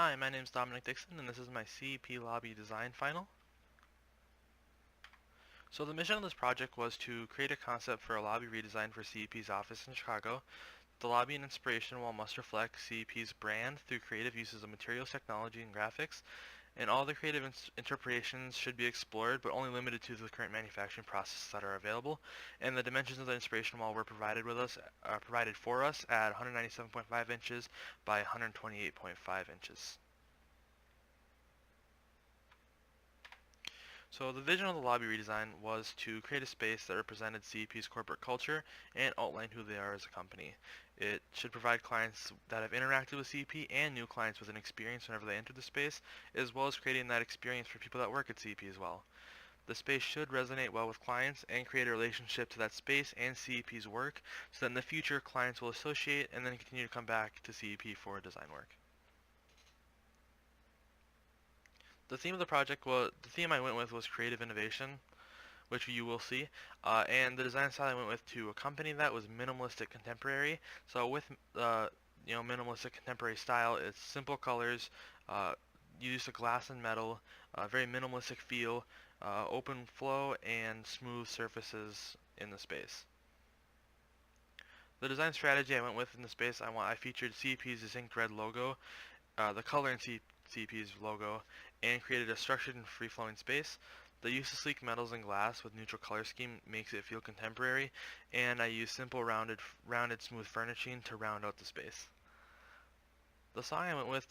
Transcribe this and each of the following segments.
Hi, my name is Dominic Dixon, and this is my CEP lobby design final. So the mission of this project was to create a concept for a lobby redesign for CEP's office in Chicago. The lobby and inspiration wall must reflect CEP's brand through creative uses of materials, technology, and graphics, and all the creative interpretations should be explored, but only limited to the current manufacturing processes that are available. And the dimensions of the inspiration wall were provided for us at 197.5 inches by 128.5 inches. So the vision of the lobby redesign was to create a space that represented CEP's corporate culture and outline who they are as a company. It should provide clients that have interacted with CEP and new clients with an experience whenever they enter the space, as well as creating that experience for people that work at CEP as well. The space should resonate well with clients and create a relationship to that space and CEP's work, so that in the future clients will associate and then continue to come back to CEP for design work. The theme I went with was creative innovation, which you will see. And the design style I went with to accompany that was minimalistic contemporary. So with minimalistic contemporary style, it's simple colors, use of glass and metal, very minimalistic feel, open flow, and smooth surfaces in the space. The design strategy I went with in the space, I featured CEP's distinct red logo, the color in CEP's logo, and created a structured and free-flowing space. The use of sleek metals and glass with neutral color scheme makes it feel contemporary, and I use simple rounded smooth furnishing to round out the space. The song I went with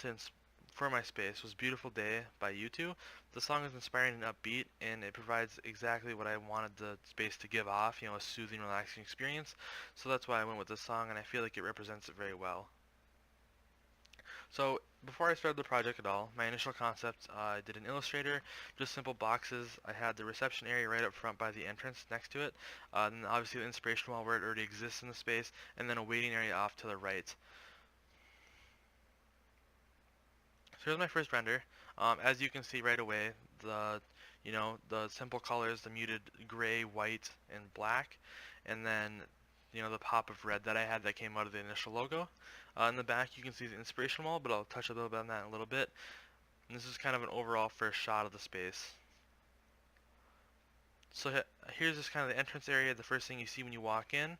for my space was Beautiful Day by U2. The song is inspiring and upbeat, and it provides exactly what I wanted the space to give off, a soothing, relaxing experience. So that's why I went with this song, and I feel like it represents it very well. So before I started the project at all, my initial concept, I did an Illustrator, just simple boxes. I had the reception area right up front by the entrance next to it, and obviously the inspiration wall where it already exists in the space, and then a waiting area off to the right. So here's my first render. As you can see right away, the simple colors, the muted gray, white, and black, and then the pop of red that I had that came out of the initial logo. In the back you can see the inspiration wall, but I'll touch a little bit on that in a little bit. And this is kind of an overall first shot of the space. So here's just kind of the entrance area. The first thing you see when you walk in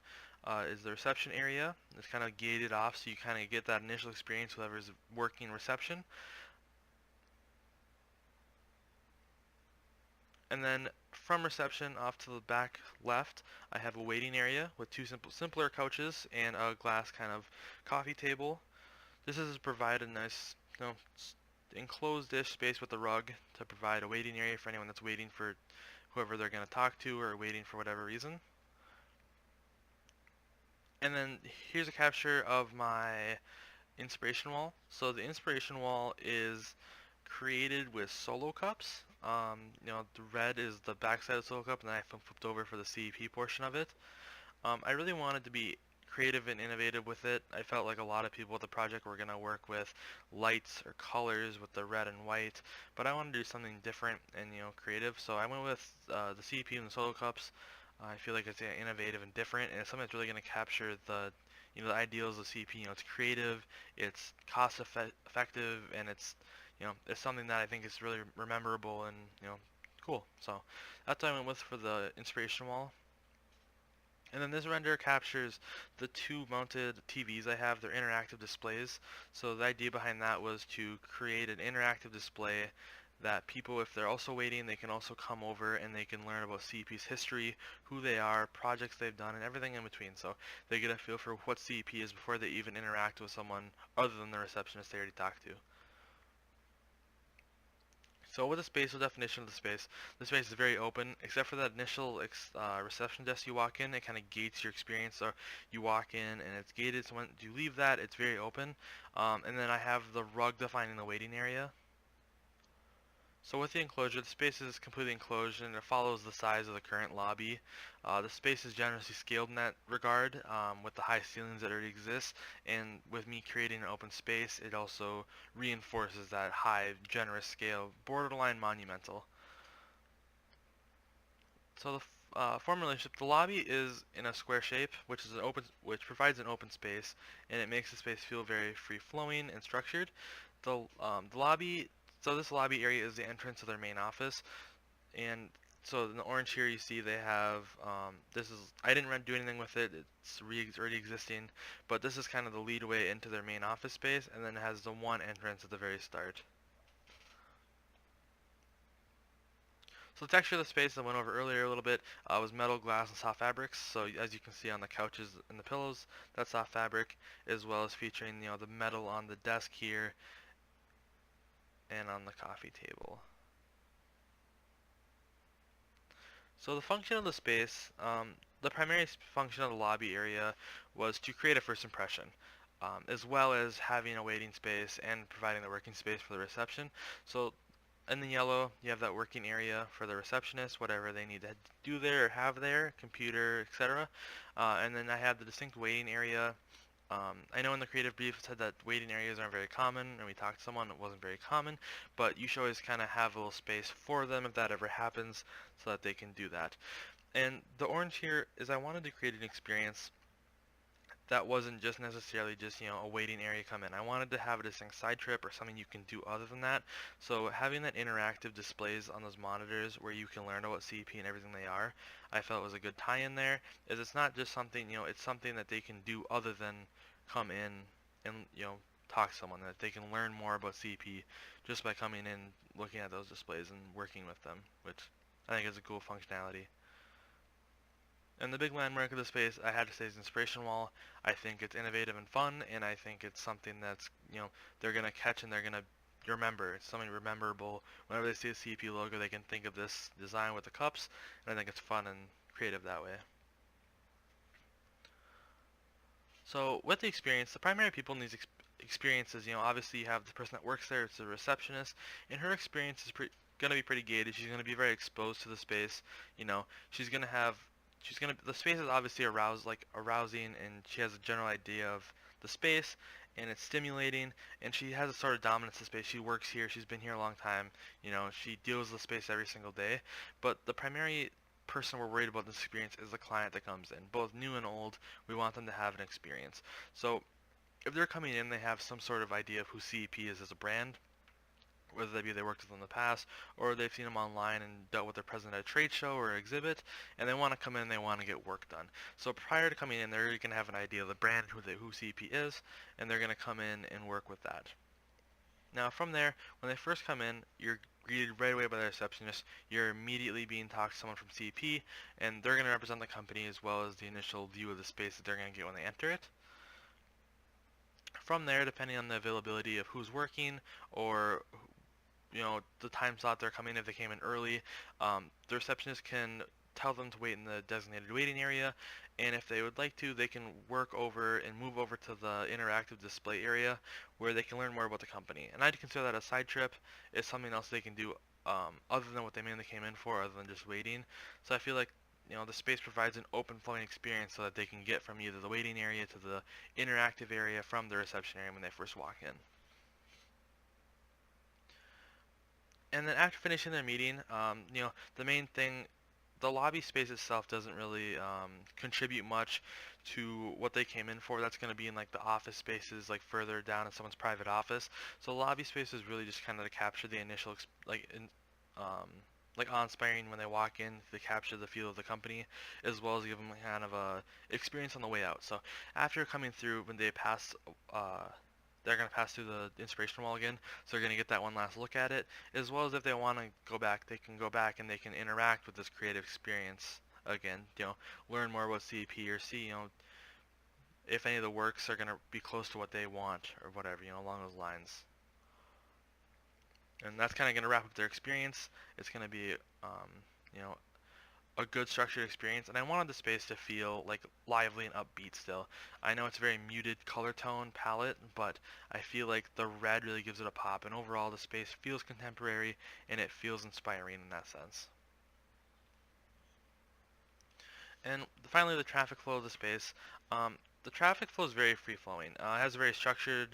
is the reception area. It's kind of gated off, so you kind of get that initial experience with whoever's working reception. And then from reception off to the back left, I have a waiting area with two simpler couches and a glass kind of coffee table. This is to provide a nice, enclosed-ish space with a rug to provide a waiting area for anyone that's waiting for whoever they're going to talk to or waiting for whatever reason. And then here's a capture of my inspiration wall. So the inspiration wall is created with solo cups. The red is the backside of the solo cup, and then I flipped over for the CEP portion of it. I really wanted to be creative and innovative with it. I felt like a lot of people with the project were going to work with lights or colors with the red and white, but I wanted to do something different and creative. So I went with the CEP and the solo cups. I feel like it's innovative and different, and it's something that's really going to capture the ideals of CEP. It's creative, it's cost effective, and it's something that I think is really memorable and cool. So that's what I went with for the inspiration wall. And then this render captures the two mounted TVs I have. They're interactive displays. So the idea behind that was to create an interactive display that people, if they're also waiting, they can also come over and they can learn about CEP's history, who they are, projects they've done, and everything in between. So they get a feel for what CEP is before they even interact with someone other than the receptionist they already talked to. So with the spatial definition of the space is very open, except for that initial reception desk you walk in. It kind of gates your experience. So you walk in and it's gated, so when you leave that, it's very open. And then I have the rug defining the waiting area. So with the enclosure, the space is completely enclosed and it follows the size of the current lobby. The space is generously scaled in that regard with the high ceilings that already exist, and with me creating an open space, it also reinforces that high, generous scale, borderline monumental. So form relationship, the lobby is in a square shape, which provides an open space, and it makes the space feel very free flowing and structured. The lobby, so this lobby area is the entrance to their main office, and so in the orange here you see they have this is I didn't do anything with it. It's already existing, but this is kind of the lead way into their main office space, and then it has the one entrance at the very start. So the texture of the space I went over earlier a little bit was metal, glass, and soft fabrics. So as you can see on the couches and the pillows, that's soft fabric, as well as featuring the metal on the desk here and on the coffee table. So the function of the space, the primary function of the lobby area was to create a first impression, as well as having a waiting space and providing the working space for the reception. So in the yellow, you have that working area for the receptionist, whatever they need to do there or have there, computer, etc. And then I have the distinct waiting area. I know in the creative brief it said that waiting areas aren't very common, and we talked to someone it wasn't very common, but you should always kind of have a little space for them if that ever happens, so that they can do that. And the orange here is I wanted to create an experience that wasn't just necessarily just a waiting area come in. I wanted to have a distinct side trip or something you can do other than that. So having that interactive displays on those monitors where you can learn about CEP and everything they are, I felt was a good tie-in there. Is it's not just something it's something that they can do other than come in and talk to someone, that they can learn more about CEP just by coming in, looking at those displays and working with them, which I think is a cool functionality. And the big landmark of the space, I had to say, is Inspiration Wall. I think it's innovative and fun, and I think it's something that's, they're going to catch and they're going to remember. It's something memorable. Whenever they see a CEP logo, they can think of this design with the cups, and I think it's fun and creative that way. So with the experience, the primary people in these experiences, obviously you have the person that works there, it's the receptionist, and her experience is going to be pretty gated. She's going to be very exposed to the space. She's going to have the space is obviously arousing, and she has a general idea of the space, and it's stimulating, and she has a sort of dominance of space. She works here, she's been here a long time, she deals with the space every single day. But the primary person we're worried about this experience is the client that comes in, both new and old. We want them to have an experience. So if they're coming in, they have some sort of idea of who CEP is as a brand, whether that be they worked with them in the past, or they've seen them online and dealt with their president at a trade show or exhibit, and they want to come in and they want to get work done. So prior to coming in, they're going to have an idea of the brand, who CEP is, and they're going to come in and work with that. Now from there, when they first come in, you're greeted right away by the receptionist. You're immediately being talked to someone from CEP, and they're going to represent the company as well as the initial view of the space that they're going to get when they enter it. From there, depending on the availability of who's working or the time slot they're coming, if they came in early, the receptionist can tell them to wait in the designated waiting area, and if they would like to, they can work over and move over to the interactive display area where they can learn more about the company. And I'd consider that a side trip. Is something else they can do other than what they mainly came in for, other than just waiting. So I feel like the space provides an open flowing experience so that they can get from either the waiting area to the interactive area from the reception area when they first walk in. And then after finishing their meeting, the main thing, the lobby space itself doesn't really contribute much to what they came in for. That's going to be in like the office spaces, like further down in someone's private office. So the lobby space is really just kind of to capture the initial, like awe-inspiring when they walk in, to capture the feel of the company, as well as give them kind of a experience on the way out. So after coming through, when they pass, they're going to pass through the inspiration wall again, so they're going to get that one last look at it, as well as if they want to go back, they can go back and they can interact with this creative experience again, learn more about CEP or see, if any of the works are going to be close to what they want or whatever, along those lines. And that's kind of going to wrap up their experience. It's going to be, a good structured experience, and I wanted the space to feel like lively and upbeat still. I know it's a very muted color tone palette, but I feel like the red really gives it a pop, and overall the space feels contemporary and it feels inspiring in that sense. And finally, the traffic flow of the space. The traffic flow is very free-flowing. It has a very structured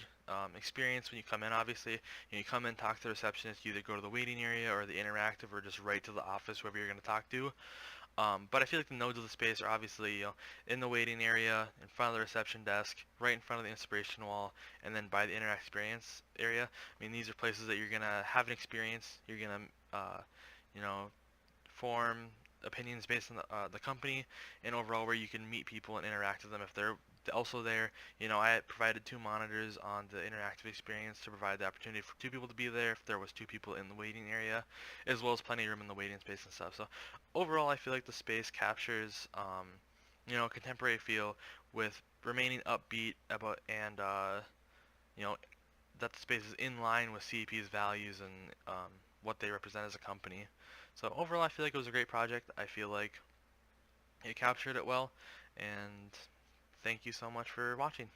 experience when you come in, obviously. You come in, talk to the receptionist, you either go to the waiting area or the interactive or just right to the office, whoever you're going to talk to. But I feel like the nodes of the space are obviously, in the waiting area, in front of the reception desk, right in front of the inspiration wall, and then by the interact experience area. I mean, these are places that you're gonna have an experience. You're gonna, you know, form opinions based on the company, and overall where you can meet people and interact with them if they're also there. I provided 2 monitors on the interactive experience to provide the opportunity for 2 people to be there if there was 2 people in the waiting area, as well as plenty of room in the waiting space and stuff. So overall, I feel like the space captures, contemporary feel with remaining upbeat about and you know, that the space is in line with CEP's values and what they represent as a company. So overall, I feel like it was a great project. I feel like it captured it well, and thank you so much for watching.